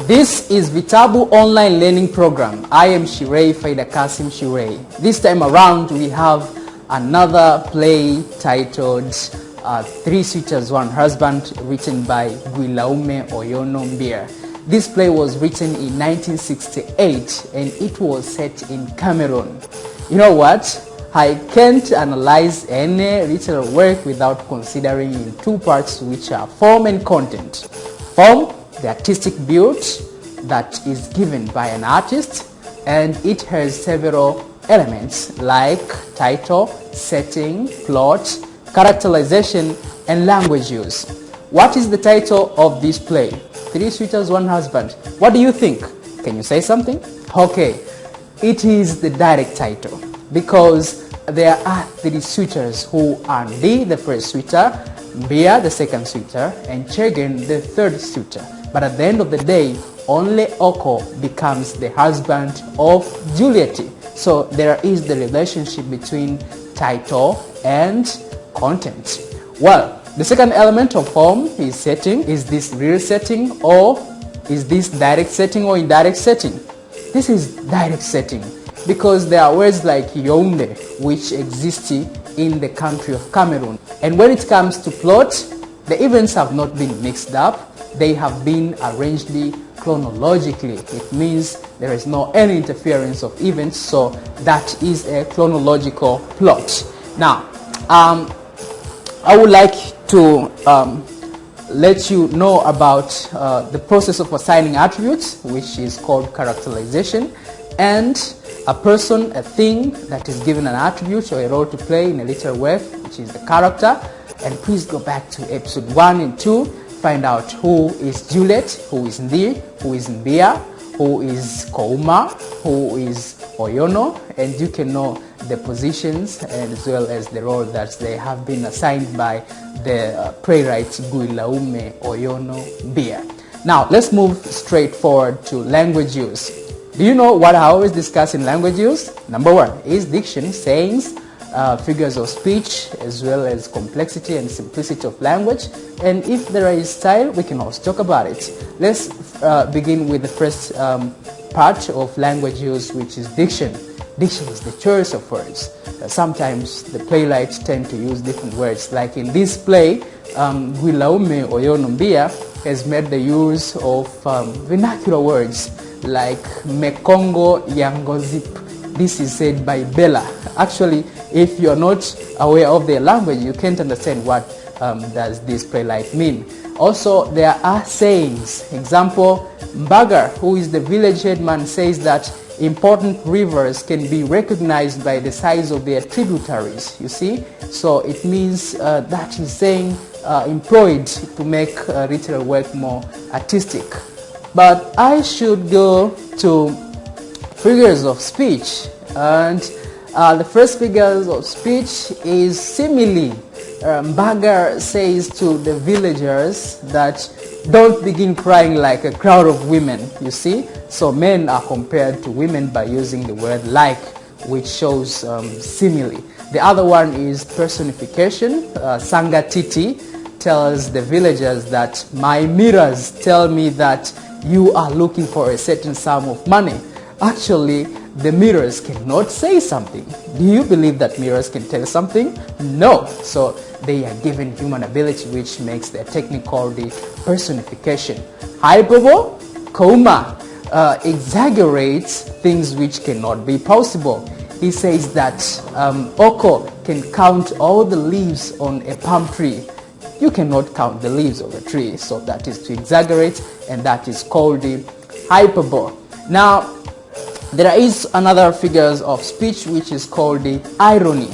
This is Vitabu online learning program. I am Shirei Faida Kasim Shirei. This time around we have another play titled Three Suitors One Husband, written by Guilaume Oyono Mbia. This play was written in 1968 and it was set in Cameroon. You know what? I can't analyze any literary work without considering in two parts, which are form and content. Form, the artistic build that is given by an artist, and it has several elements like title, setting, plot, characterization, and language use. What is the title of this play? Three Suitors, One Husband. What do you think? Can you say something? Okay, it is the direct title because there are three suitors who are Ndi, the first suitor, Mbia, the second suitor, and Chegen, the third suitor. But at the end of the day, only Oko becomes the husband of Juliet. So there is the relationship between title and content. Well, the second element of form is setting. Is this real setting, or is this direct setting or indirect setting? This is direct setting because there are words like Yaoundé which exist in the country of Cameroon. And when it comes to plot, the events have not been mixed up. They have been arranged chronologically. It means there is no any interference of events, so that is a chronological plot. Now, I would like to let you know about the process of assigning attributes, which is called characterization, and a person, a thing that is given an attribute or a role to play in a literary work, which is the character. And please go back to episode 1 and 2, find out who is Juliet, who is Ndi, who is Mbia, who is Kouma, who is Oyono, and you can know the positions and as well as the role that they have been assigned by the playwright Guilaume Oyono Mbia. Now let's move straight forward to language use. Do you know what I always discuss in language use? Number 1 is diction, sayings, figures of speech, as well as complexity and simplicity of language. And if there is style, we can also talk about it. Let's begin with the first part of language use, which is diction. Diction is the choice of words. Sometimes the playwrights tend to use different words. Like in this play, Guilaume Oyono Mbia has made the use of vernacular words like Mekongo Yangozip. This is said by Bella. Actually, if you're not aware of their language, you can't understand what does this playwright mean. Also, there are sayings. Example, Mbaga, who is the village headman, says that important rivers can be recognized by the size of their tributaries. You see? So it means that he's saying employed to make literary work more artistic. But I should go to figures of speech, and the first figures of speech is simile. Mbaga says to the villagers that don't begin crying like a crowd of women, you see. So men are compared to women by using the word like, which shows simile. The other one is personification. Sangatiti tells the villagers that my mirrors tell me that you are looking for a certain sum of money. Actually, the mirrors cannot say something. Do you believe that mirrors can tell something? No. So they are given human ability, which makes their technique called the personification. Hyperbole, Kouma, exaggerates things which cannot be possible. He says that Oko can count all the leaves on a palm tree. You cannot count the leaves of a tree, so that is to exaggerate, and that is called the hyperbole. Now, there is another figures of speech which is called the irony.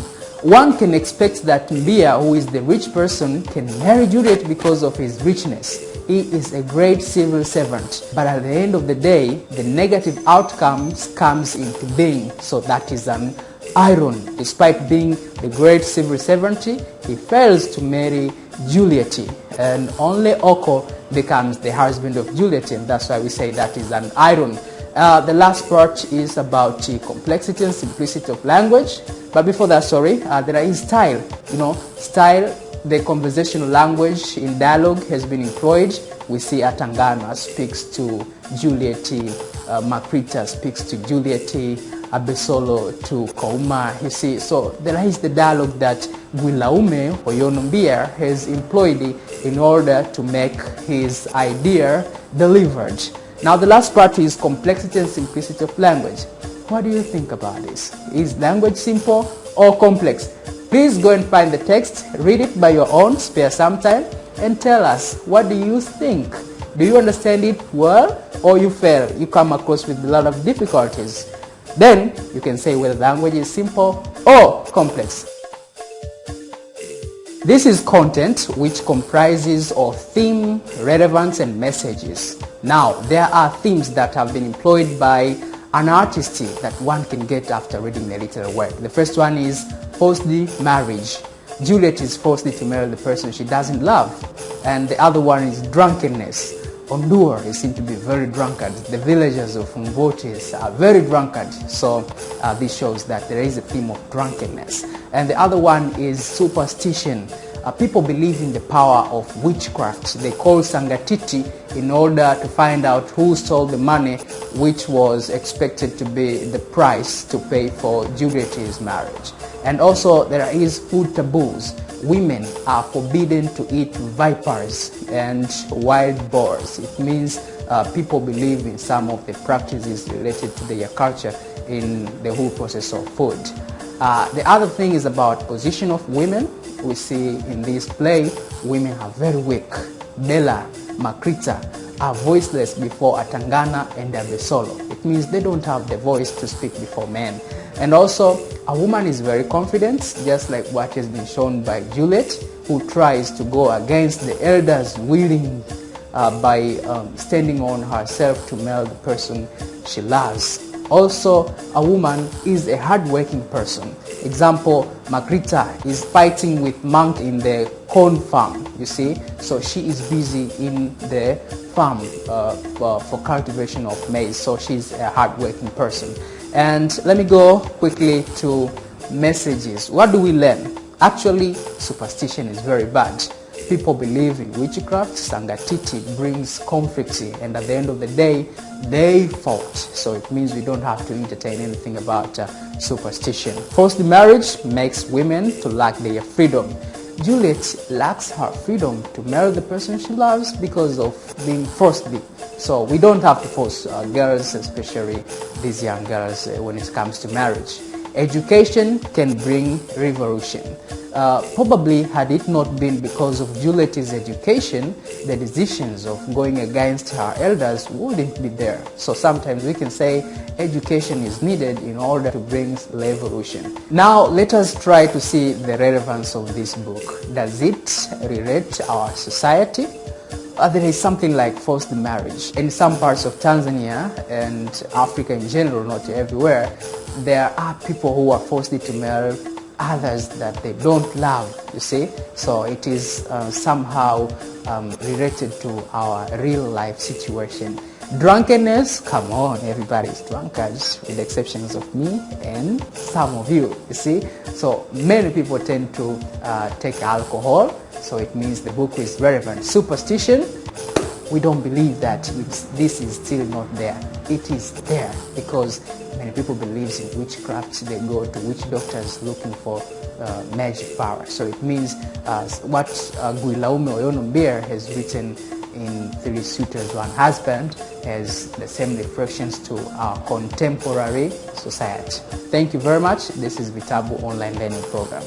One can expect that Mbia, who is the rich person, can marry Juliet because of his richness. He is a great civil servant, but at the end of the day, the negative outcomes comes into being, so that is an irony. Despite being the great civil servant, he fails to marry Juliet, and only Oko becomes the husband of Juliet, and that's why we say that is an irony. The last part is about complexity and simplicity of language. But before that, there is style. You know, style, the conversational language in dialogue has been employed. We see Atangana speaks to Juliet, Makrita speaks to Juliet, Abesolo to Kouma, you see. So there is the dialogue that Guilaume Oyonombia has employed in order to make his idea delivered. Now the last part is complexity and simplicity of language. What do you think about this? Is language simple or complex? Please go and find the text, read it by your own, spare some time, and tell us, what do you think? Do you understand it well, or you fail? You come across with a lot of difficulties. Then you can say whether language is simple or complex. This is content which comprises of theme, relevance, and messages. Now, there are themes that have been employed by an artist that one can get after reading the literal work. The first one is forced marriage. Juliet is forced to marry the person she doesn't love. And the other one is drunkenness. Ondur is seen to be very drunkard. The villagers of Umvotis are very drunkard. So this shows that there is a theme of drunkenness. And the other one is superstition. People believe in the power of witchcraft. They call Sangatiti in order to find out who stole the money which was expected to be the price to pay for Juliet's marriage. And also there is food taboos. Women are forbidden to eat vipers and wild boars. It means people believe in some of the practices related to their culture in the whole process of food. The other thing is about position of women. We see in this play, women are very weak. Bella, Makrita are voiceless before Atangana and Abesolo. It means they don't have the voice to speak before men. And also, a woman is very confident, just like what has been shown by Juliet, who tries to go against the elders' willing by standing on herself to marry the person she loves. Also, a woman is a hard-working person. Example, Makrita is fighting with monk in the corn farm, you see. So she is busy in the farm for cultivation of maize. So she's a hard-working person. And let me go quickly to messages. What do we learn? Actually, superstition is very bad. People believe in witchcraft. Sangatiti brings conflict, and at the end of the day, they fought. So it means we don't have to entertain anything about superstition. Forced marriage makes women to lack their freedom. Juliet lacks her freedom to marry the person she loves because of being forced. So we don't have to force girls, especially these young girls, when it comes to marriage. Education can bring revolution. Probably had it not been because of Juliet's education, the decisions of going against her elders wouldn't be there. So sometimes we can say education is needed in order to bring revolution. Now let us try to see the relevance of this book. Does it relate our society? There is something like forced marriage. In some parts of Tanzania and Africa in general, not everywhere, there are people who are forced to marry others that they don't love, you see. So it is somehow related to our real life situation. Drunkenness, come on, everybody's drunkards, with the exceptions of me and some of you, you see. So many people tend to take alcohol, so it means the book is relevant. Superstition, we don't believe that this is still not there. It is there because many people believe in witchcraft. They go to witch doctors looking for magic power. So it means what Guilaume Oyonombia has written in Suitors One Husband has the same reflections to our contemporary society. Thank you very much. This is Vitabu Online Learning Program.